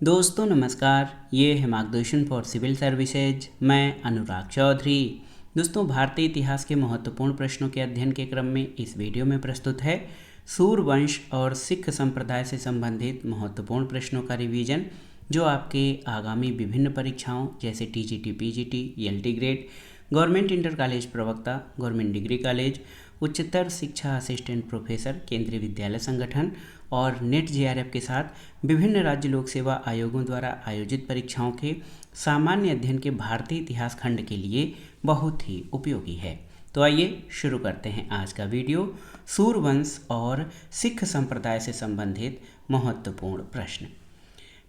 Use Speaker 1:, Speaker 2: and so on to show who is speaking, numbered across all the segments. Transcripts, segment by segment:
Speaker 1: दोस्तों नमस्कार, ये है मार्गदर्शन फॉर सिविल सर्विसेज। मैं अनुराग चौधरी। दोस्तों, भारतीय इतिहास के महत्वपूर्ण प्रश्नों के अध्ययन के क्रम में इस वीडियो में प्रस्तुत है सूरवंश और सिख संप्रदाय से संबंधित महत्वपूर्ण प्रश्नों का रिवीजन, जो आपके आगामी विभिन्न परीक्षाओं जैसे TGT, PGT, LT grade, government inter college प्रवक्ता, गवर्नमेंट डिग्री कॉलेज, उच्चतर शिक्षा असिस्टेंट प्रोफेसर, केंद्रीय विद्यालय संगठन और नेट जेआरएफ के साथ विभिन्न राज्य लोक सेवा आयोगों द्वारा आयोजित परीक्षाओं के सामान्य अध्ययन के भारतीय इतिहास खंड के लिए बहुत ही उपयोगी है। तो आइए शुरू करते हैं आज का वीडियो, सूरवंश और सिख संप्रदाय से संबंधित महत्वपूर्ण प्रश्न।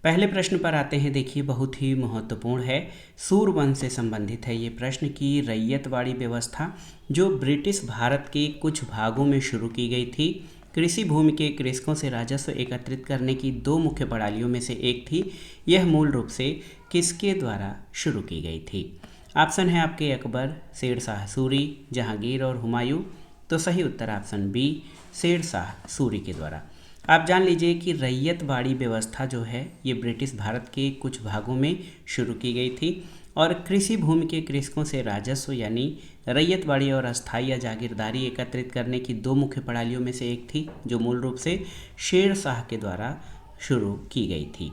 Speaker 1: पहले प्रश्न पर आते हैं। देखिए, बहुत ही महत्वपूर्ण है, सूरवंश से संबंधित है ये प्रश्न की रैयतवाड़ी व्यवस्था जो ब्रिटिश भारत के कुछ भागों में शुरू की गई थी, कृषि भूमि के कृषकों से राजस्व एकत्रित करने की दो मुख्य प्रणालियों में से एक थी। यह मूल रूप से किसके द्वारा शुरू की गई थी? ऑप्शन है आपके अकबर, शेर शाह सूरी, जहांगीर और हुमायूं। तो सही उत्तर ऑप्शन बी, शेर शाह सूरी के द्वारा। आप जान लीजिए कि रैयतवाड़ी व्यवस्था जो है ये ब्रिटिश भारत के कुछ भागों में शुरू की गई थी और कृषि भूमि के कृषकों से राजस्व यानी रैयतवाड़ी और अस्थायी या जागीरदारी एकत्रित करने की दो मुख्य प्रणालियों में से एक थी, जो मूल रूप से शेर शाह के द्वारा शुरू की गई थी।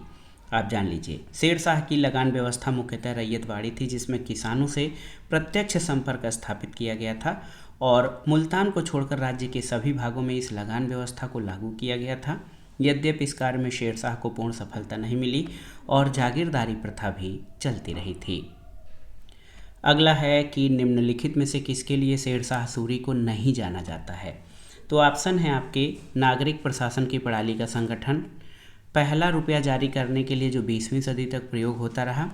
Speaker 1: आप जान लीजिए, शेर शाह की लगान व्यवस्था मुख्यतः रैयतवाड़ी थी, जिसमें किसानों से प्रत्यक्ष संपर्क स्थापित किया गया था और मुल्तान को छोड़कर राज्य के सभी भागों में इस लगान व्यवस्था को लागू किया गया था। यद्यपि इस कार्य में शेर शाह को पूर्ण सफलता नहीं मिली और जागीरदारी प्रथा भी चलती रही थी। अगला है कि निम्नलिखित में से किसके लिए शेर शाह सूरी को नहीं जाना जाता है? तो ऑप्शन है आपके नागरिक प्रशासन की प्रणाली का संगठन, पहला रुपया जारी करने के लिए जो 20वीं सदी तक प्रयोग होता रहा,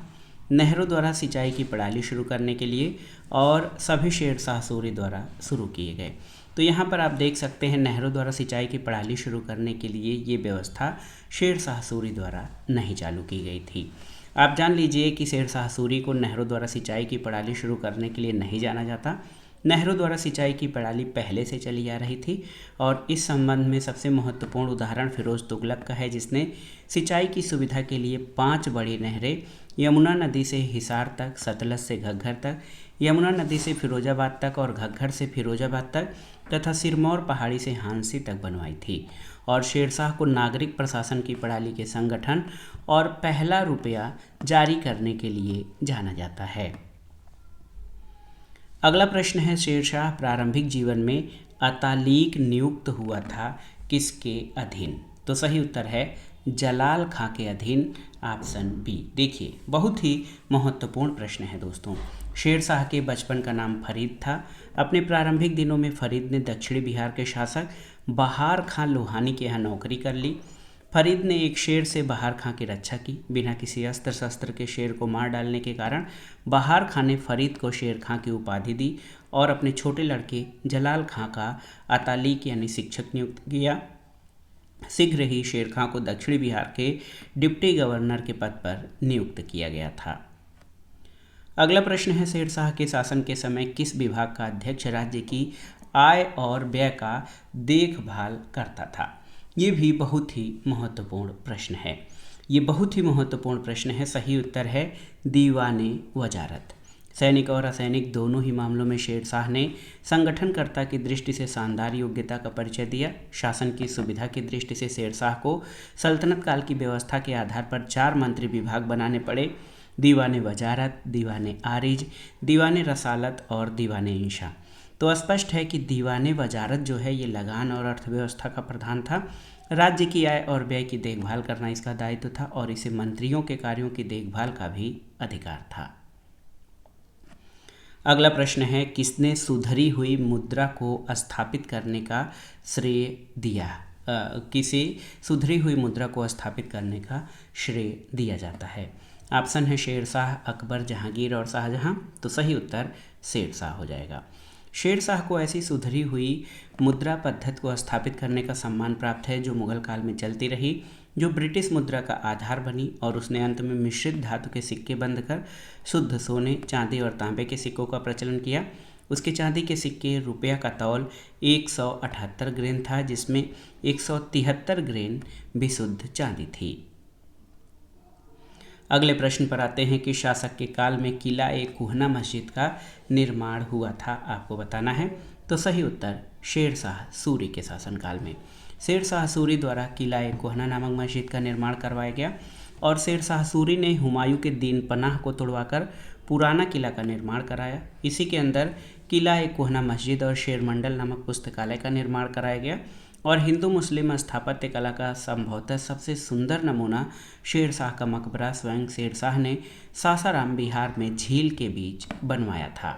Speaker 1: नेहरू द्वारा सिंचाई की प्रणाली शुरू करने के लिए, और सभी शेर शाह सूरी द्वारा शुरू किए गए। तो यहाँ पर आप देख सकते हैं, नेहरू द्वारा सिंचाई की प्रणाली शुरू करने के लिए ये व्यवस्था शेर शाह सूरी द्वारा नहीं चालू की गई थी। आप जान लीजिए कि शेर शाह सूरी को नेहरू द्वारा सिंचाई की प्रणाली शुरू करने के लिए नहीं जाना जाता। नेहरू द्वारा सिंचाई की प्रणाली पहले से चली आ रही थी और इस संबंध में सबसे महत्वपूर्ण उदाहरण फिरोज तुगलक का है, जिसने सिंचाई की सुविधा के लिए 5 बड़ी नहरें यमुना नदी से हिसार तक, सतलज से घग्गर तक, यमुना नदी से फिरोजाबाद तक और घग्गर से फिरोजाबाद तक तथा सिरमौर पहाड़ी से हांसी तक बनवाई थी। और शेरशाह को नागरिक प्रशासन की प्रणाली के संगठन और पहला रुपया जारी करने के लिए जाना जाता है। अगला प्रश्न है, शेरशाह प्रारंभिक जीवन में अतालीक नियुक्त हुआ था किसके अधीन? तो सही उत्तर है जलाल खां के अधीन, ऑप्शन बी। देखिए, बहुत ही महत्वपूर्ण प्रश्न है दोस्तों। शेर शाह के बचपन का नाम फरीद था। अपने प्रारंभिक दिनों में फरीद ने दक्षिणी बिहार के शासक बहार खां लोहानी के यहाँ नौकरी कर ली। फरीद ने एक शेर से बहार खां की रक्षा की। बिना किसी अस्त्र शस्त्र के शेर को मार डालने के कारण बहार खां ने फरीद को शेर खां की उपाधि दी और अपने छोटे लड़के जलाल खां का अतालीक यानी शिक्षक नियुक्त किया। शीघ्र ही शेर खां को दक्षिणी बिहार के डिप्टी गवर्नर के पद पर नियुक्त किया गया था। अगला प्रश्न है, शेर शाह के शासन के समय किस विभाग का अध्यक्ष राज्य की आय और व्यय का देखभाल करता था? ये भी बहुत ही महत्वपूर्ण प्रश्न है। ये बहुत ही महत्वपूर्ण प्रश्न है। सही उत्तर है दीवाने वजारत। सैनिक और असैनिक दोनों ही मामलों में शेर शाह ने संगठनकर्ता की दृष्टि से शानदार योग्यता का परिचय दिया। शासन की सुविधा की दृष्टि से शेर शाह को सल्तनत काल की व्यवस्था के आधार पर 4 मंत्री विभाग बनाने पड़े: दीवाने वजारत, दीवाने आरिज, दीवाने रसालत और दीवाने इंशा। तो स्पष्ट है कि दीवाने वजारत जो है ये लगान और अर्थव्यवस्था का प्रधान था। राज्य की आय और व्यय की देखभाल करना इसका दायित्व था और इसे मंत्रियों के कार्यों की देखभाल का भी अधिकार था। अगला प्रश्न है, किसने सुधरी हुई मुद्रा को स्थापित करने का श्रेय दिया? किसे सुधरी हुई मुद्रा को स्थापित करने का श्रेय दिया जाता है? ऑप्शन है शेर शाह, अकबर, जहांगीर और शाहजहां। तो सही उत्तर शेर शाह हो जाएगा। शेर शाह को ऐसी सुधरी हुई मुद्रा पद्धति को स्थापित करने का सम्मान प्राप्त है जो मुगल काल में चलती रही, जो ब्रिटिश मुद्रा का आधार बनी और उसने अंत में मिश्रित धातु के सिक्के बंद कर शुद्ध सोने, चांदी और तांबे के सिक्कों का प्रचलन किया। उसके चांदी के सिक्के रुपया का तौल 178 ग्रेन था, जिसमें 173 ग्रेन विशुद्ध चांदी थी। अगले प्रश्न पर आते हैं कि शासक के काल में किला ए कुहना मस्जिद का निर्माण हुआ था, आपको बताना है। तो सही उत्तर शेर शाह सूरी के शासनकाल में शेर शाह सूरी द्वारा किला ए कुहना नामक मस्जिद का निर्माण करवाया गया और शेर शाह सूरी ने हुमायूं के दीन पनाह को तुड़वाकर पुराना किला का निर्माण कराया। इसी के अंदर किला ए कुहना मस्जिद और शेर मंडल नामक पुस्तकालय का निर्माण कराया गया और हिंदू मुस्लिम स्थापत्य कला का संभवतः सबसे सुंदर नमूना शेर शाह का मकबरा स्वयं शेर शाह ने सासाराम बिहार में झील के बीच बनवाया था।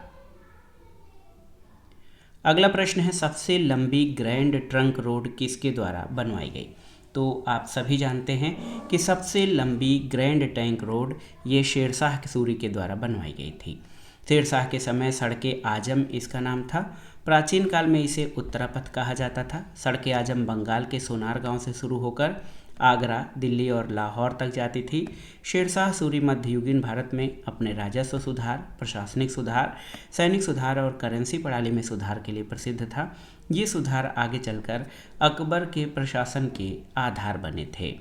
Speaker 1: अगला प्रश्न है सबसे लंबी ग्रैंड ट्रंक रोड किसके द्वारा बनवाई गई। तो आप सभी जानते हैं कि सबसे लंबी ग्रैंड ट्रंक रोड ये शेर शाह सूरी के द्वारा बनवाई गई थी। शेर शाह के समय सड़के आजम इसका नाम था। प्राचीन काल में इसे उत्तरापथ कहा जाता था। सड़के आजम बंगाल के सोनार गांव से शुरू होकर आगरा, दिल्ली और लाहौर तक जाती थी। शेर शाह सूरी मध्ययुगीन भारत में अपने राजस्व सुधार, प्रशासनिक सुधार, सैनिक सुधार और करेंसी प्रणाली में सुधार के लिए प्रसिद्ध था। ये सुधार आगे चलकर अकबर के प्रशासन के आधार बने थे।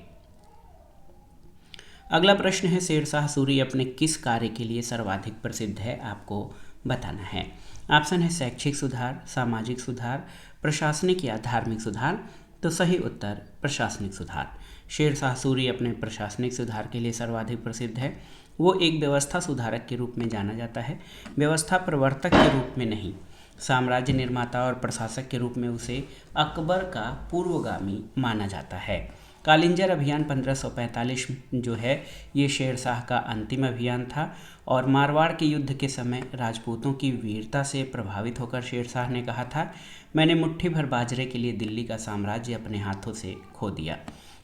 Speaker 1: अगला प्रश्न है शेर शाह सूरी अपने किस कार्य के लिए सर्वाधिक प्रसिद्ध है, आपको बताना है। ऑप्शन है शैक्षिक सुधार, सामाजिक सुधार, प्रशासनिक या धार्मिक सुधार। तो सही उत्तर प्रशासनिक सुधार। शेर शाह सूरी अपने प्रशासनिक सुधार के लिए सर्वाधिक प्रसिद्ध है। वो एक व्यवस्था सुधारक के रूप में जाना जाता है, व्यवस्था प्रवर्तक के रूप में नहीं। साम्राज्य निर्माता और प्रशासक के रूप में उसे अकबर का पूर्वगामी माना जाता है। कालिंजर अभियान 1545 जो है ये शेर शाह का अंतिम अभियान था और मारवाड़ के युद्ध के समय राजपूतों की वीरता से प्रभावित होकर शेर शाह ने कहा था, मैंने मुट्ठी भर बाजरे के लिए दिल्ली का साम्राज्य अपने हाथों से खो दिया।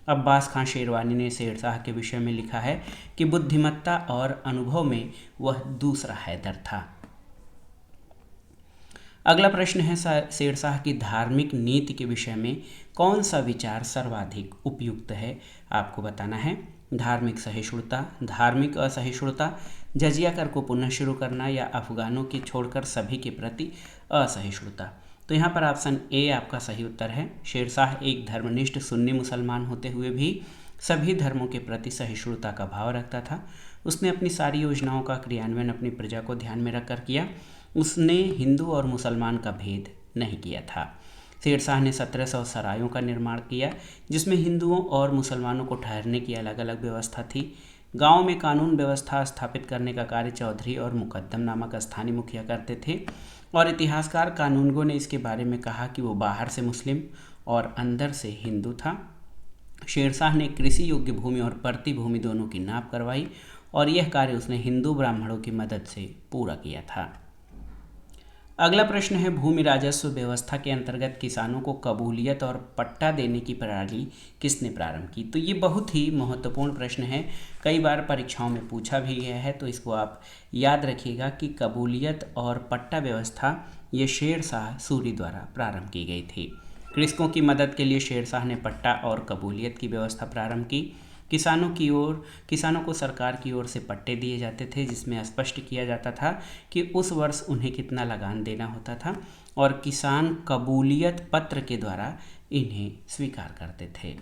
Speaker 1: अब्बास खां शेरवानी ने शेर शाह के विषय में लिखा है कि बुद्धिमत्ता और अनुभव में वह दूसरा हैदर था। अगला प्रश्न है शेर शाह की धार्मिक नीति के विषय में कौन सा विचार सर्वाधिक उपयुक्त है, आपको बताना है। धार्मिक सहिष्णुता, धार्मिक असहिष्णुता, जजिया कर को पुनः शुरू करना या अफगानों के छोड़कर सभी के प्रति असहिष्णुता। तो यहाँ पर ऑप्शन ए आपका सही उत्तर है। शेर शाह एक धर्मनिष्ठ सुन्नी मुसलमान होते हुए भी सभी धर्मों के प्रति सहिष्णुता का भाव रखता था। उसने अपनी सारी योजनाओं का क्रियान्वयन अपनी प्रजा को ध्यान में रखकर किया। उसने हिंदू और मुसलमान का भेद नहीं किया था। शेर शाह ने 1700 सरायों का निर्माण किया जिसमें हिंदुओं और मुसलमानों को ठहरने की अलग अलग व्यवस्था थी। गांव में कानून व्यवस्था स्थापित करने का कार्य चौधरी और मुकद्दम नामक स्थानीय मुखिया करते थे और इतिहासकार कानूनगो ने इसके बारे में कहा कि वो बाहर से मुस्लिम और अंदर से हिंदू था। शेर शाह ने कृषि योग्य भूमि और परती भूमि दोनों की नाप करवाई और यह कार्य उसने हिंदू ब्राह्मणों की मदद से पूरा किया था। अगला प्रश्न है भूमि राजस्व व्यवस्था के अंतर्गत किसानों को कबूलियत और पट्टा देने की प्रणाली किसने प्रारंभ की। तो ये बहुत ही महत्वपूर्ण प्रश्न है, कई बार परीक्षाओं में पूछा भी गया है, तो इसको आप याद रखिएगा कि कबूलियत और पट्टा व्यवस्था ये शेर शाह सूरी द्वारा प्रारंभ की गई थी। कृषकों की मदद के लिए शेर शाह ने पट्टा और कबूलियत की व्यवस्था प्रारंभ की। किसानों को सरकार की ओर से पट्टे दिए जाते थे जिसमें स्पष्ट किया जाता था कि उस वर्ष उन्हें कितना लगान देना होता था और किसान कबूलियत पत्र के द्वारा इन्हें स्वीकार करते थे।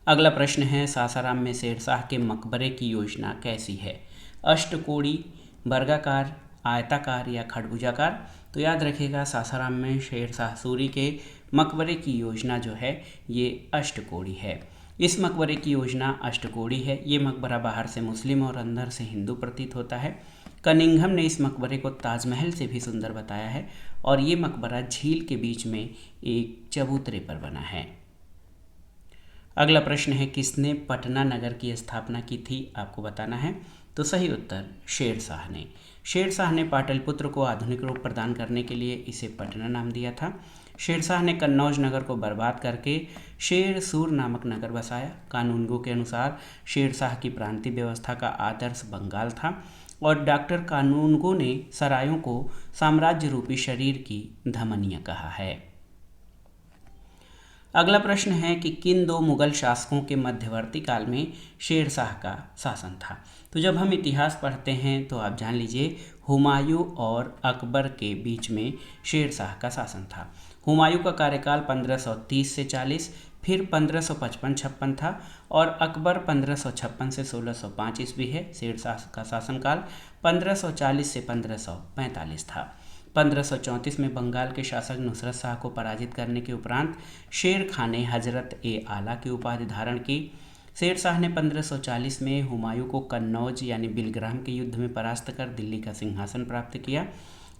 Speaker 1: अगला प्रश्न है सासाराम में शेर शाह के मकबरे की योजना कैसी है, अष्टकोणी, वर्गाकार, आयताकार या खडभुजाकार। तो याद रखिएगा सासाराम में शेर शाह सूरी के मकबरे की योजना जो है ये अष्टकोणी है। इस मकबरे की योजना अष्टकोणी है। ये मकबरा बाहर से मुस्लिम और अंदर से हिंदू प्रतीत होता है। कनिंघम ने इस मकबरे को ताजमहल से भी सुंदर बताया है और ये मकबरा झील के बीच में एक चबूतरे पर बना है। अगला प्रश्न है किसने पटना नगर की स्थापना की थी, आपको बताना है। तो सही उत्तर शेर शाह ने। शेर शाह ने पाटलिपुत्र को आधुनिक रूप प्रदान करने के लिए इसे पटना नाम दिया था। शेर शाह ने कन्नौज नगर को बर्बाद करके शेर सूर नामक नगर बसाया। कानूनगो के अनुसार शेर शाह की प्रांतीय व्यवस्था का आदर्श बंगाल था और डॉक्टर कानूनगो ने सरायों को साम्राज्य रूपी शरीर की धमनियाँ कहा है। अगला प्रश्न है कि किन दो मुगल शासकों के मध्यवर्ती काल में शेर शाह का शासन था। तो जब हम इतिहास पढ़ते हैं तो आप जान लीजिए हुमायूं और अकबर के बीच में शेर शाह का शासन था। हुमायूं का कार्यकाल 1530 से 40, फिर 1555-56 था और अकबर 1556 से 1605 ईस्वी है। शेर शाह का शासनकाल 1540 से 1545 था। 1534 में बंगाल के शासक नुसरत शाह को पराजित करने के उपरांत शेर खां ने हजरत ए आला की उपाधि धारण की। शेर शाह ने 1540 में हुमायूं को कन्नौज यानी बिलग्राम के युद्ध में परास्त कर दिल्ली का सिंहासन प्राप्त किया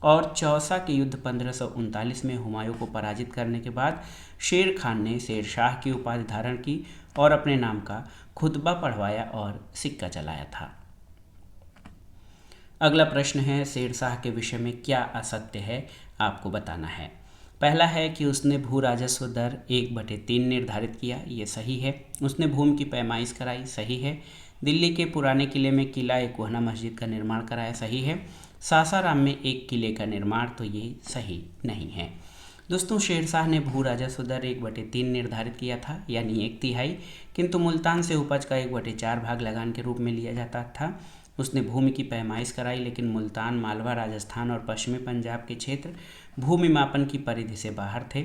Speaker 1: और चौसा के युद्ध 1539 में हुमायूं को पराजित करने के बाद शेर खान ने शेर शाह की उपाधि धारण की और अपने नाम का खुतबा पढ़वाया और सिक्का चलाया था। अगला प्रश्न है, शेर शाह के विषय में क्या असत्य है, आपको बताना है। पहला है कि उसने भू राजस्व दर 1/3 निर्धारित किया, ये सही है। उसने भूमि की पैमाइश कराई, सही है। दिल्ली के पुराने किले में किला ए कोहना मस्जिद का निर्माण कराया, सही है। सासाराम में एक किले का निर्माण, तो ये सही नहीं है। दोस्तों, शेर शाह ने भू राजस्व दर 1/3 निर्धारित किया था, यानी 1/3, किंतु मुल्तान से उपज का 1/4 भाग लगान के रूप में लिया जाता था। उसने भूमि की पैमाइश कराई, लेकिन मुल्तान, मालवा, राजस्थान और पश्चिमी पंजाब के क्षेत्र भूमि मापन की परिधि से बाहर थे।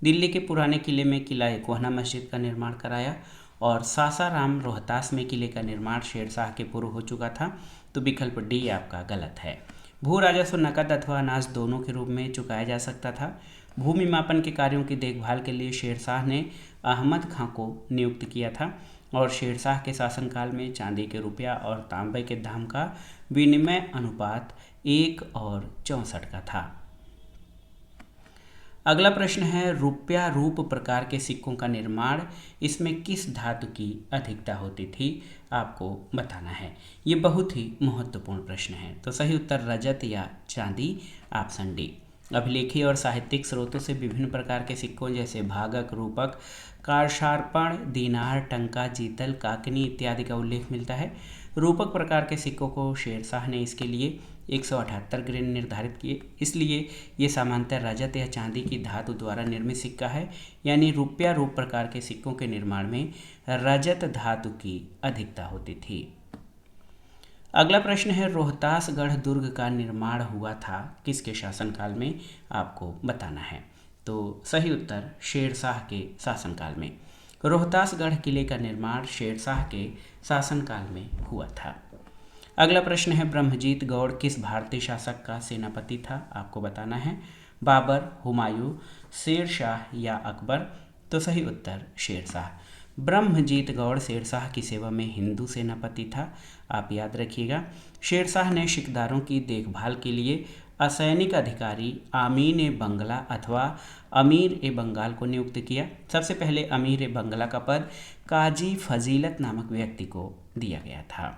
Speaker 1: दिल्ली के पुराने किले में किला ए कोहना मस्जिद का निर्माण कराया और सासाराम रोहतास में किले का निर्माण शेर शाह के पूर्व हो चुका था, तो विकल्प डी आपका गलत है। भू राजस्व नकद अथवा अनाज दोनों के रूप में चुकाया जा सकता था। भूमि मापन के कार्यों की देखभाल के लिए शेर शाह ने अहमद खां को नियुक्त किया था और शेर शाह के शासनकाल में चांदी के रुपया और तांबे के धाम का विनिमय अनुपात 1:64 का था। अगला प्रश्न है, रुपया रूप प्रकार के सिक्कों का निर्माण, इसमें किस धातु की अधिकता होती थी, आपको बताना है। ये बहुत ही महत्वपूर्ण प्रश्न है, तो सही उत्तर रजत या चांदी, ऑप्शन डी। अभिलेखीय और साहित्यिक स्रोतों से विभिन्न प्रकार के सिक्कों जैसे भागक, रूपक, कारशार्पण, दीनार, टंका, जीतल, काकनी इत्यादि का उल्लेख मिलता है। रूपक प्रकार के सिक्कों को शेर शाह ने इसके लिए 178 ग्रेन निर्धारित किए, इसलिए ये सामान्यतः रजत या चांदी की धातु द्वारा निर्मित सिक्का है, यानी रुपया रूप प्रकार के सिक्कों के निर्माण में रजत धातु की अधिकता होती थी। अगला प्रश्न है, रोहतासगढ़ दुर्ग का निर्माण हुआ था किसके शासनकाल में, आपको बताना है। तो सही उत्तर शेर शाह के शासनकाल में। रोहतासगढ़ किले का निर्माण शेर शाह के शासनकाल में हुआ था। अगला प्रश्न है, ब्रह्मजीत गौड़ किस भारतीय शासक का सेनापति था, आपको बताना है। बाबर, हुमायूं, शेर शाह या अकबर, तो सही उत्तर शेर शाह। ब्रह्मजीत गौड़ शेर शाह की सेवा में हिंदू सेनापति था, आप याद रखिएगा। शेर शाह ने सिखदारों की देखभाल के लिए असैनिक अधिकारी आमीन ए बंगला अथवा अमीर ए बंगाल को नियुक्त किया। सबसे पहले अमीर ए बंगला का पद काजी फजीलत नामक व्यक्ति को दिया गया था।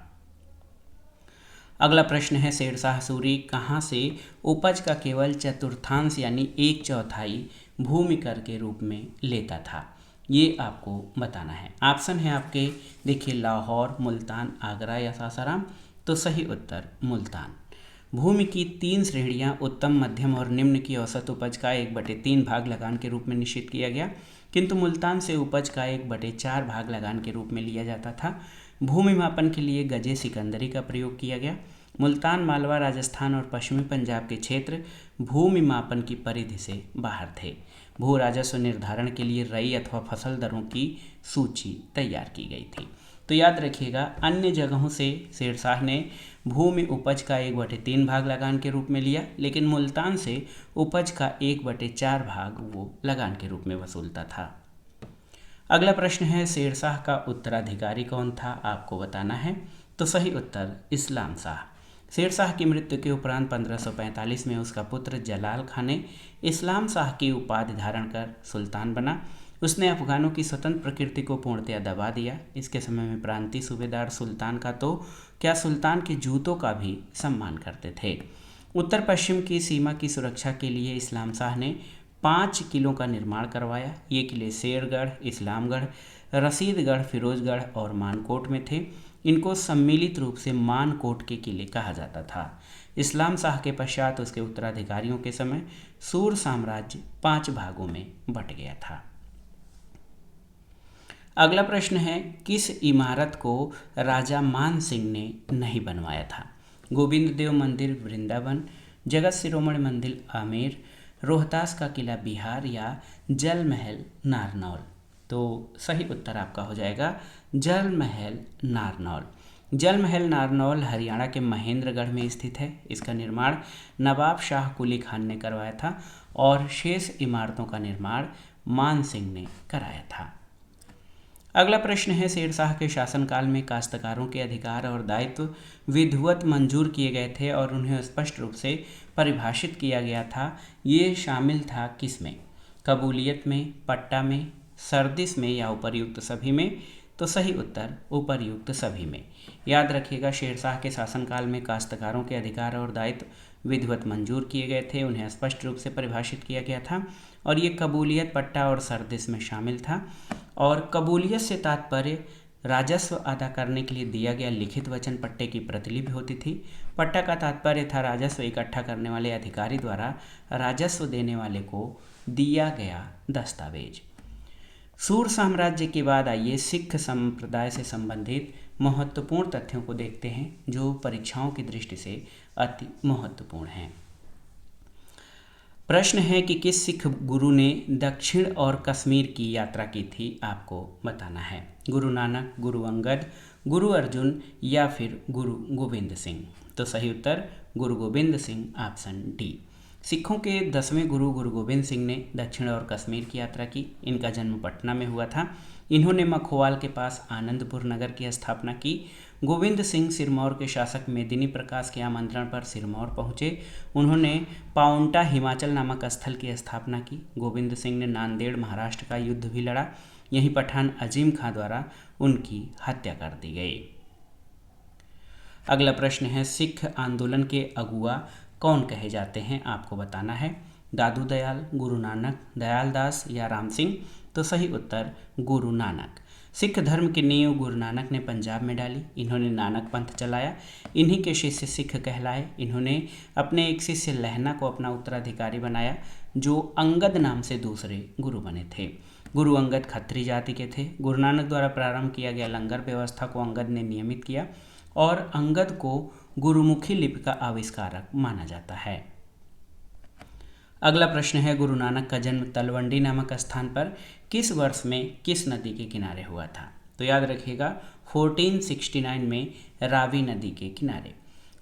Speaker 1: अगला प्रश्न है, शेर शाह सूरी कहाँ से उपज का केवल चतुर्थांश यानी 1/4 भूमि कर के रूप में लेता था, ये आपको बताना है। ऑप्शन है आपके, देखिए, लाहौर, मुल्तान, आगरा या सासाराम, तो सही उत्तर मुल्तान। भूमि की 3 श्रेणियां उत्तम, मध्यम और निम्न की औसत उपज का 1/3 भाग लगान के रूप में निश्चित किया गया, किंतु मुल्तान से उपज का 1/4 भाग लगान के रूप में लिया जाता था। भूमि मापन के लिए गजे सिकंदरी का प्रयोग किया गया। मुल्तान, मालवा, राजस्थान और पश्चिमी पंजाब के क्षेत्र भूमि मापन की परिधि से बाहर थे। भू राजस्व निर्धारण के लिए रई अथवा फसल दरों की सूची तैयार की गई थी। तो याद रखिएगा, अन्य जगहों से शेर शाह ने भूमि उपज का 1/3 भाग लगान के रूप में लिया, लेकिन मुल्तान से उपज का 1/4 भाग वो लगान के रूप में वसूलता था। अगला प्रश्न है, शेर शाह का उत्तराधिकारी कौन था, आपको बताना है। तो सही उत्तर इस्लाम शाह। शेर शाह की मृत्यु के उपरांत 1545 में उसका पुत्र जलाल खां ने इस्लाम शाह की उपाधि धारण कर सुल्तान बना। उसने अफगानों की स्वतंत्र प्रकृति को पूर्णतया दबा दिया। इसके समय में प्रांतीय सूबेदार सुल्तान का तो क्या, सुल्तान के जूतों का भी सम्मान करते थे। उत्तर पश्चिम की सीमा की सुरक्षा के लिए इस्लाम शाह ने 5 किलों का निर्माण करवाया। ये किले शेरगढ़, इस्लामगढ़, रसीदगढ़, फिरोजगढ़ और मानकोट में थे। इनको सम्मिलित रूप से मानकोट के किले कहा जाता था। इस्लाम शाह के पश्चात उसके उत्तराधिकारियों के समय सूर साम्राज्य 5 भागों में बट गया था। अगला प्रश्न है, किस इमारत को राजा मान सिंह ने नहीं बनवाया था? गोविंद देव मंदिर वृंदावन, जगत शिरोमणि मंदिर आमेर, रोहतास का किला बिहार या जल महल नारनौल। तो सही उत्तर आपका हो जाएगा जल महल नारनौल। जल महल नारनौल हरियाणा के महेंद्रगढ़ में स्थित है। इसका निर्माण नवाब शाह कुली खान ने करवाया था और शेष इमारतों का निर्माण मान सिंह ने कराया था। अगला प्रश्न है, शेरशाह के शासनकाल में काश्तकारों के अधिकार और दायित्व विधिवत मंजूर किए गए थे और उन्हें स्पष्ट रूप से परिभाषित किया गया था। ये शामिल था किसमें? कबूलियत में, पट्टा में, सरदिस में या उपर्युक्त सभी में? तो सही उत्तर उपर्युक्त सभी में। याद रखिएगा, शेरशाह के शासनकाल में काश्तकारों के अधिकार और दायित्व विधिवत मंजूर किए गए थे, उन्हें स्पष्ट रूप से परिभाषित किया गया था और ये कबूलियत, पट्टा और सरदिस में शामिल था। और कबूलियत से तात्पर्य राजस्व अदा करने के लिए दिया गया लिखित वचन पट्टे की प्रतिलिपि होती थी। पट्टा का तात्पर्य था राजस्व इकट्ठा करने वाले अधिकारी द्वारा राजस्व देने वाले को दिया गया दस्तावेज। सूर साम्राज्य के बाद आइए सिख संप्रदाय से संबंधित महत्वपूर्ण तथ्यों को देखते हैं जो परीक्षाओं की दृष्टि से अति महत्वपूर्ण हैं। प्रश्न है कि किस सिख गुरु ने दक्षिण और कश्मीर की यात्रा की थी, आपको बताना है। गुरु नानक, गुरु अंगद, गुरु अर्जुन या फिर गुरु गोविंद सिंह? तो सही उत्तर गुरु गोविंद सिंह, ऑप्शन डी। सिखों के 10वें गुरु गुरु गोविंद सिंह ने दक्षिण और कश्मीर की यात्रा की। इनका जन्म पटना में हुआ था। इन्होंने मखोवाल के पास आनंदपुर नगर की स्थापना की। गोविंद सिंह सिरमौर के शासक मेदिनी प्रकाश के आमंत्रण पर सिरमौर पहुंचे। उन्होंने पाउंटा हिमाचल नामक स्थल की स्थापना की। गोविंद सिंह ने नांदेड़ महाराष्ट्र का युद्ध भी लड़ा। यहीं पठान अजीम खां द्वारा उनकी हत्या कर दी गई। अगला प्रश्न है, सिख आंदोलन के अगुआ कौन कहे जाते हैं, आपको बताना है। दादू दयाल, गुरु नानक, दयाल दास या राम सिंह? तो सही उत्तर गुरु नानक। सिख धर्म की नींव गुरु नानक ने पंजाब में डाली। इन्होंने नानक पंथ चलाया। इन्हीं के शिष्य सिख कहलाए। इन्होंने अपने एक शिष्य लहना को अपना उत्तराधिकारी बनाया जो अंगद नाम से दूसरे गुरु बने थे। गुरु अंगद खत्री जाति के थे। गुरु नानक द्वारा प्रारंभ किया गया लंगर व्यवस्था को अंगद ने नियमित किया और अंगद को गुरुमुखी लिपि का आविष्कारक माना जाता है। अगला प्रश्न है, गुरु नानक का जन्म तलवंडी नामक स्थान पर किस वर्ष में किस नदी के किनारे हुआ था? तो याद रखिएगा 1469 में रावी नदी के किनारे।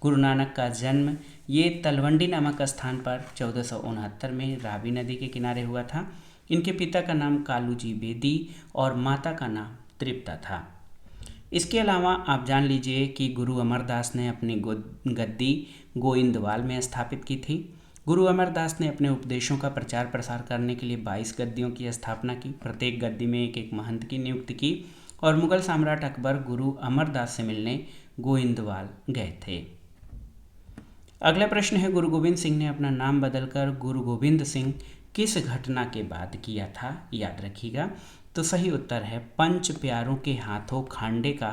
Speaker 1: गुरु नानक का जन्म ये तलवंडी नामक स्थान पर 1469 में रावी नदी के किनारे हुआ था। इनके पिता का नाम कालूजी बेदी और माता का नाम तृप्ता था। इसके अलावा आप जान लीजिए कि गुरु अमरदास ने अपनी गद्दी गोइंदवाल में स्थापित की थी। गुरु अमरदास ने अपने उपदेशों का प्रचार प्रसार करने के लिए 22 गद्दियों की स्थापना की। प्रत्येक गद्दी में एक एक महंत की नियुक्ति की और मुगल सम्राट अकबर गुरु अमरदास से मिलने गोइंदवाल गए थे। अगला प्रश्न है, गुरु गोविंद सिंह ने अपना नाम बदलकर गुरु गोविंद सिंह किस घटना के बाद किया था? याद रखिएगा। तो सही उत्तर है पंच प्यारों के हाथों खांडे का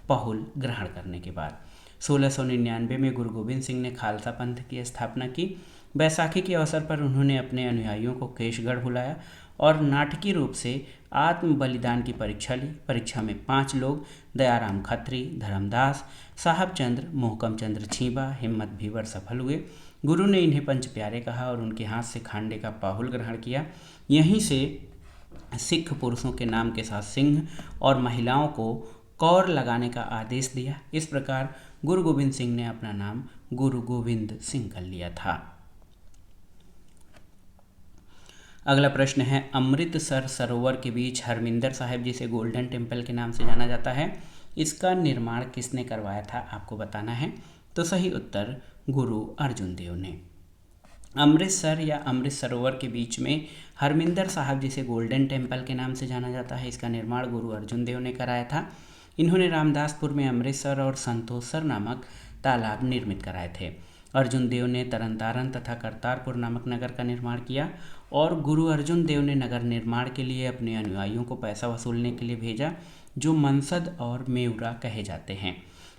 Speaker 1: पहुल ग्रहण करने के बाद। 1699 में गुरु गोविंद सिंह ने खालसा पंथ की स्थापना की। बैसाखी के अवसर पर उन्होंने अपने अनुयायियों को केशगढ़ बुलाया और नाटकीय रूप से आत्म बलिदान की परीक्षा ली। परीक्षा में 5 लोग दयाराम खत्री, धर्मदास, साहब चंद्र, मोहकम चंद्र छीबा, हिम्मत भीवर सफल हुए। गुरु ने इन्हें पंच प्यारे कहा और उनके हाथ से खांडे का पाहुल ग्रहण किया। यहीं से सिख पुरुषों के नाम के साथ सिंह और महिलाओं को कौर लगाने का आदेश दिया। इस प्रकार गुरु गोविंद सिंह ने अपना नाम गुरु गोविंद सिंह कर लिया था। अगला प्रश्न है, अमृतसर सरोवर के बीच हरमिंदर साहिब जिसे गोल्डन टेम्पल के नाम से जाना जाता है, इसका निर्माण किसने करवाया था? आपको बताना है। तो सही उत्तर गुरु अर्जुन देव ने। अमृतसर या अमृत सरोवर के बीच में हरमिंदर साहिब जिसे गोल्डन टेम्पल के नाम से जाना जाता है, इसका निर्माण गुरु अर्जुन देव ने कराया था। इन्होंने रामदासपुर में अमृतसर और संतोषसर नामक तालाब निर्मित कराए थे। अर्जुन देव ने तरनतारन तथा करतारपुर नामक नगर का निर्माण किया और गुरु अर्जुन देव ने नगर निर्माण के लिए अपने अनुयायियों को पैसा वसूलने के लिए भेजा जो मनसद और मेउरा कहे जाते हैं।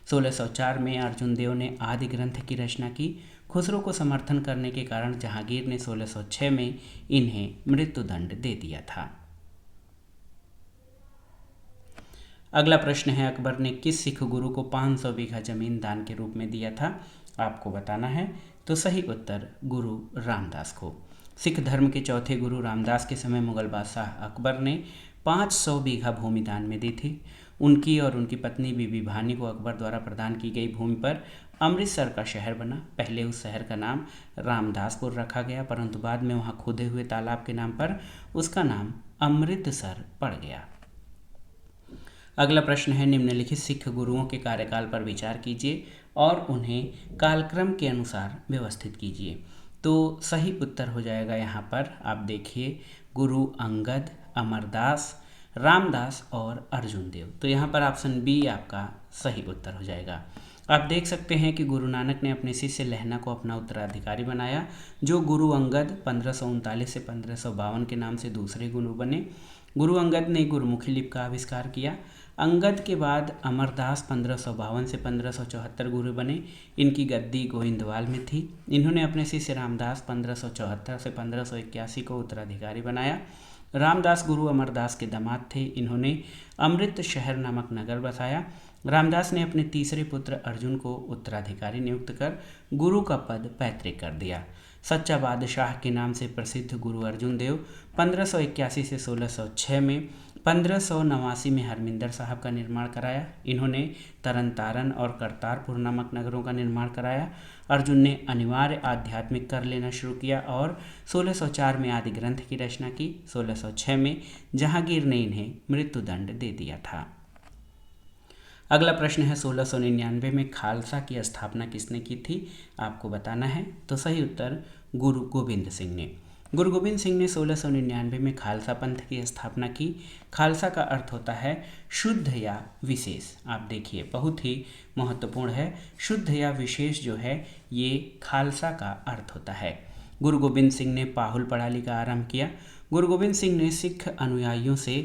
Speaker 1: 1604 में अर्जुन देव ने आदि ग्रंथ की रचना की। खुसरो को समर्थन करने के कारण जहांगीर ने 1606 में इन्हें मृत्युदंड दे दिया था। अगला प्रश्न है, अकबर ने किस सिख गुरु को 500 बीघा जमीन दान के रूप में दिया था? आपको बताना है। तो सही उत्तर गुरु रामदास को। सिख धर्म के चौथे गुरु रामदास के समय मुगल बादशाह अकबर ने 500 बीघा भूमि दान में दी थी। उनकी और उनकी पत्नी बीबी भानी को अकबर द्वारा प्रदान की गई भूमि पर अमृतसर का शहर बना। पहले उस शहर का नाम रामदासपुर रखा गया, परंतु बाद में वहाँ खोदे हुए तालाब के नाम पर उसका नाम अमृतसर पड़ गया। अगला प्रश्न है, निम्नलिखित सिख गुरुओं के कार्यकाल पर विचार कीजिए और उन्हें कालक्रम के अनुसार व्यवस्थित कीजिए। तो सही उत्तर हो जाएगा यहाँ पर, आप देखिए, गुरु अंगद, अमरदास, रामदास और अर्जुन देव। तो यहाँ पर ऑप्शन बी आपका सही उत्तर हो जाएगा। आप देख सकते हैं कि गुरु नानक ने अपने शिष्य लहना को अपना उत्तराधिकारी बनाया, जो गुरु अंगद 1539 से 1552 के नाम से दूसरे गुरु बने। गुरु अंगद ने गुरुमुखी लिपि का आविष्कार किया। अंगद के बाद अमरदास 1552 से 1574 गुरु बने। इनकी गद्दी गोविंदवाल में थी। इन्होंने अपने शिष्य रामदास 1574 से 1581 को उत्तराधिकारी बनाया। रामदास गुरु अमरदास के दामाद थे। इन्होंने अमृत शहर नामक नगर बसाया। रामदास ने अपने तीसरे पुत्र अर्जुन को उत्तराधिकारी नियुक्त कर गुरु का पद पैतृक कर दिया। सच्चा बादशाह के नाम से प्रसिद्ध गुरु अर्जुन देव 1581 से 1606 में 1589 में हरमिंदर साहब का निर्माण कराया। इन्होंने तरन तारण और करतारपुर नामक नगरों का निर्माण कराया। अर्जुन ने अनिवार्य आध्यात्मिक कर लेना शुरू किया और 1604 में आदि ग्रंथ की रचना की। 1606 में जहांगीर ने इन्हें मृत्युदंड दे दिया था। अगला प्रश्न है, 1699 में खालसा की स्थापना किसने की थी, आपको बताना है। तो सही उत्तर गुरु गोविंद सिंह ने। गुरु गोविंद सिंह ने 1699 में खालसा पंथ की स्थापना की। खालसा का अर्थ होता है शुद्ध या विशेष। आप देखिए, बहुत ही महत्वपूर्ण है। शुद्ध या विशेष जो है ये खालसा का अर्थ होता है। गुरु गोविंद सिंह ने पाहुल प्रणाली का आरंभ किया। गुरु गोविंद सिंह ने सिख अनुयायियों से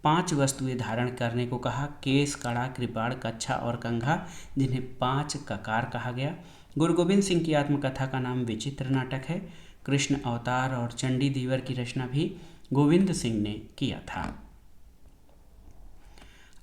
Speaker 1: 5 वस्तुएं धारण करने को कहा: केस, कड़ा, कृपाण, कच्छा और कंघा, जिन्हें 5 ककार कहा गया। गुरु गोविंद सिंह की आत्मकथा का नाम विचित्र नाटक है। कृष्ण अवतार और चंडी दीवर की रचना भी गोविंद सिंह ने किया था।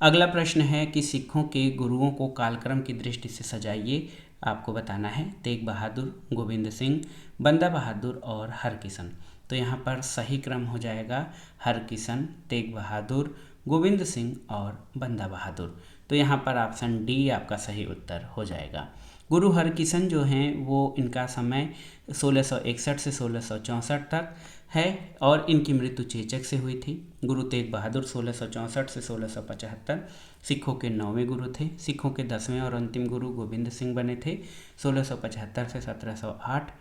Speaker 1: अगला प्रश्न है कि सिखों के गुरुओं को कालक्रम की दृष्टि से सजाइए, आपको बताना है। तेग बहादुर, गोविंद सिंह, बंदा बहादुर और हरकिशन। तो यहाँ पर सही क्रम हो जाएगा हरकिशन, तेग बहादुर, गोविंद सिंह और बंदा बहादुर। तो यहाँ पर ऑप्शन डी आपका सही उत्तर हो जाएगा। गुरु हरकिशन जो हैं वो इनका समय 1661 से 1664 तक है और इनकी मृत्यु चेचक से हुई थी। गुरु तेग बहादुर 1664 से 1675 सिखों के 9वें गुरु थे। सिखों के 10वें और अंतिम गुरु गोविंद सिंह बने थे 1675 से 1708।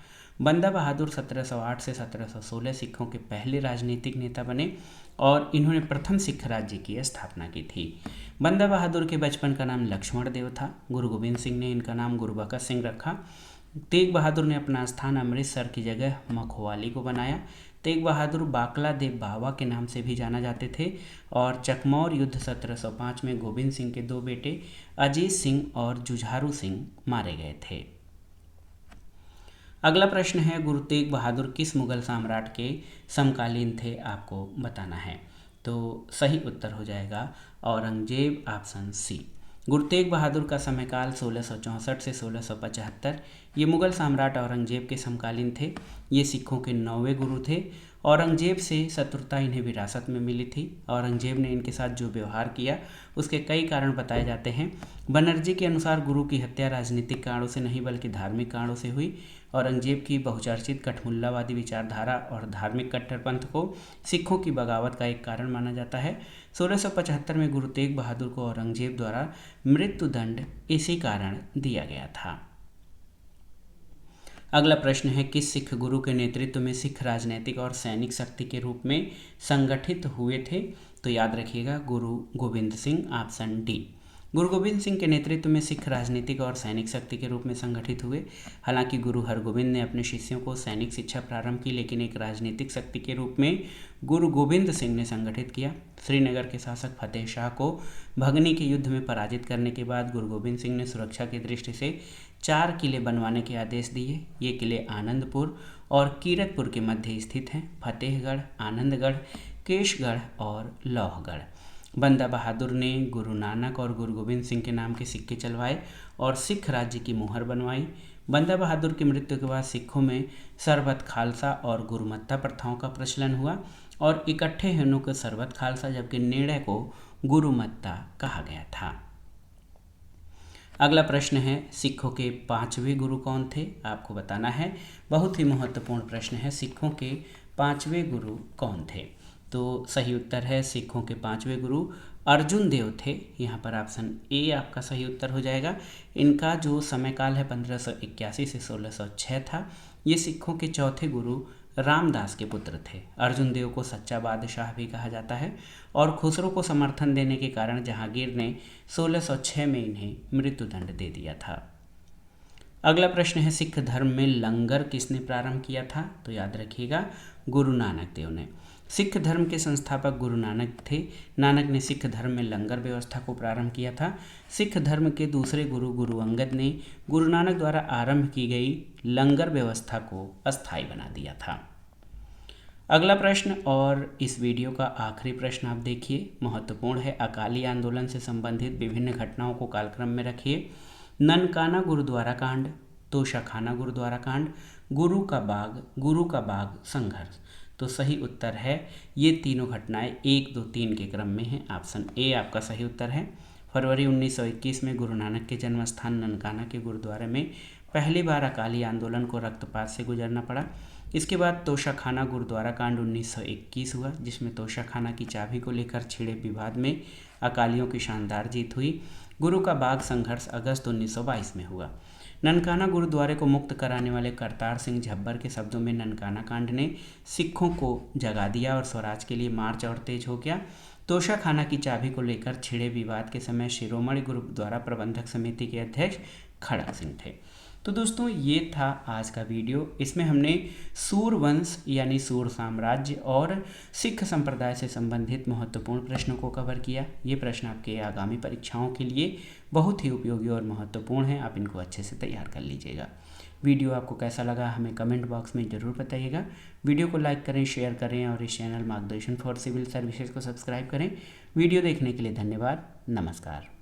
Speaker 1: बंदा बहादुर 1708 से 1716 सिखों के पहले राजनीतिक नेता बने और इन्होंने प्रथम सिख राज्य की स्थापना की थी। बंदा बहादुर के बचपन का नाम लक्ष्मण देव था। गुरु गोविंद सिंह ने इनका नाम गुरु बखत सिंह रखा। तेग बहादुर ने अपना स्थान अमृतसर की जगह मखवाली को बनाया। तेग बहादुर बाकला देव बावा के नाम से भी जाना जाते थे और चकमौर युद्ध 1705 में गोविंद सिंह के 2 बेटे अजीत सिंह और जुझारू सिंह मारे गए थे। अगला प्रश्न है, गुरु तेग बहादुर किस मुगल सम्राट के समकालीन थे, आपको बताना है। तो सही उत्तर हो जाएगा औरंगजेब, ऑप्शन सी। गुरु तेग बहादुर का समयकाल 1664 से 1675। ये मुगल सम्राट औरंगजेब के समकालीन थे। ये सिखों के 9वें गुरु थे। औरंगजेब से शत्रुता इन्हें विरासत में मिली थी। औरंगजेब ने इनके साथ जो व्यवहार किया उसके कई कारण बताए जाते हैं। बनर्जी के अनुसार गुरु की हत्या राजनीतिक कारणों से नहीं बल्कि धार्मिक कारणों से हुई। औरंगजेब की बहुचर्चित कठमुल्लावादी विचारधारा और धार्मिक कट्टरपंथ को सिखों की बगावत का एक कारण माना जाता है। 1675 में गुरु तेग बहादुर को औरंगजेब द्वारा मृत्युदंड इसी कारण दिया गया था। अगला प्रश्न है, किस सिख गुरु के नेतृत्व में सिख राजनीतिक और सैनिक शक्ति के रूप में संगठित हुए थे? तो याद रखिएगा गुरु गोविंद सिंह, ऑप्शन डी। गुरु गोविंद सिंह के नेतृत्व में सिख राजनीतिक और सैनिक शक्ति के रूप में संगठित हुए। हालांकि गुरु हरगोविंद ने अपने शिष्यों को सैनिक शिक्षा प्रारंभ की, लेकिन एक राजनीतिक शक्ति के रूप में गुरु गोविंद सिंह ने संगठित किया। श्रीनगर के शासक फतेह शाह को भगनी के युद्ध में पराजित करने के बाद गुरु गोविंद सिंह ने सुरक्षा की दृष्टि से 4 किले बनवाने के आदेश दिए। ये किले आनंदपुर और कीरतपुर के मध्य स्थित हैं। फतेहगढ़, आनंदगढ़, केशगढ़ और लौहगढ़। बंदा बहादुर ने गुरु नानक और गुरु गोविंद सिंह के नाम के सिक्के चलवाए और सिख राज्य की मुहर बनवाई। बंदा बहादुर की मृत्यु के बाद सिखों में सरबत खालसा और गुरुमत्ता प्रथाओं का प्रचलन हुआ। और इकट्ठे होने को सर्वत खालसा, जबकि निर्णय को गुरुमत्ता कहा गया था। अगला प्रश्न है, सिखों के 5वें गुरु कौन थे? आपको बताना है। बहुत ही महत्वपूर्ण प्रश्न है, सिखों के 5वें गुरु कौन थे? तो सही उत्तर है, सिखों के 5वें गुरु अर्जुन देव थे। यहाँ पर ऑप्शन ए आपका सही उत्तर हो जाएगा। इनका जो समयकाल है 1581 से 1606 था। ये सिखों के चौथे गुरु रामदास के पुत्र थे। अर्जुन देव को सच्चा बादशाह भी कहा जाता है और खुसरो को समर्थन देने के कारण जहांगीर ने 1606 में इन्हें मृत्युदंड दे दिया था। अगला प्रश्न है, सिख धर्म में लंगर किसने प्रारंभ किया था? तो याद रखिएगा, गुरु नानक देव ने। सिख धर्म के संस्थापक गुरु नानक थे। नानक ने सिख धर्म में लंगर व्यवस्था को प्रारंभ किया था। सिख धर्म के दूसरे गुरु गुरु अंगद ने गुरु नानक द्वारा आरंभ की गई लंगर व्यवस्था को अस्थायी बना दिया था। अगला प्रश्न और इस वीडियो का आखिरी प्रश्न आप देखिए, महत्वपूर्ण है। अकाली आंदोलन से संबंधित विभिन्न घटनाओं को कालक्रम में रखिए। ननकाना गुरुद्वारा कांड, तोशाखाना गुरुद्वारा कांड, गुरु का बाग संघर्ष। तो सही उत्तर है, ये तीनों घटनाएं 1, 2, 3 के क्रम में हैं। ऑप्शन ए आपका सही उत्तर है। फरवरी 1921 में गुरु नानक के जन्म स्थान ननकाना के गुरुद्वारे में पहली बार अकाली आंदोलन को रक्तपात से गुजरना पड़ा। इसके बाद तोशाखाना गुरुद्वारा कांड 1921 हुआ, जिसमें तोशाखाना की चाबी को लेकर छिड़े विवाद में अकालियों की शानदार जीत हुई। गुरु का बाग संघर्ष अगस्त 1922 में हुआ। ननकाना गुरुद्वारे को मुक्त कराने वाले करतार सिंह झब्बर के शब्दों में ननकाना कांड ने सिखों को जगा दिया और स्वराज के लिए मार्च और तेज हो गया। तोशाखाना की चाबी को लेकर छिड़े विवाद के समय शिरोमणि गुरुद्वारा प्रबंधक समिति के अध्यक्ष खड़ग सिंह थे। तो दोस्तों, ये था आज का वीडियो। इसमें हमने सूर वंश यानी सूर साम्राज्य और सिख संप्रदाय से संबंधित महत्वपूर्ण प्रश्नों को कवर किया। ये प्रश्न आपके आगामी परीक्षाओं के लिए बहुत ही उपयोगी और महत्वपूर्ण है। आप इनको अच्छे से तैयार कर लीजिएगा। वीडियो आपको कैसा लगा हमें कमेंट बॉक्स में ज़रूर बताइएगा। वीडियो को लाइक करें, शेयर करें और इस चैनल मार्गदर्शन फॉर सिविल सर्विसेज को सब्सक्राइब करें। वीडियो देखने के लिए धन्यवाद। नमस्कार।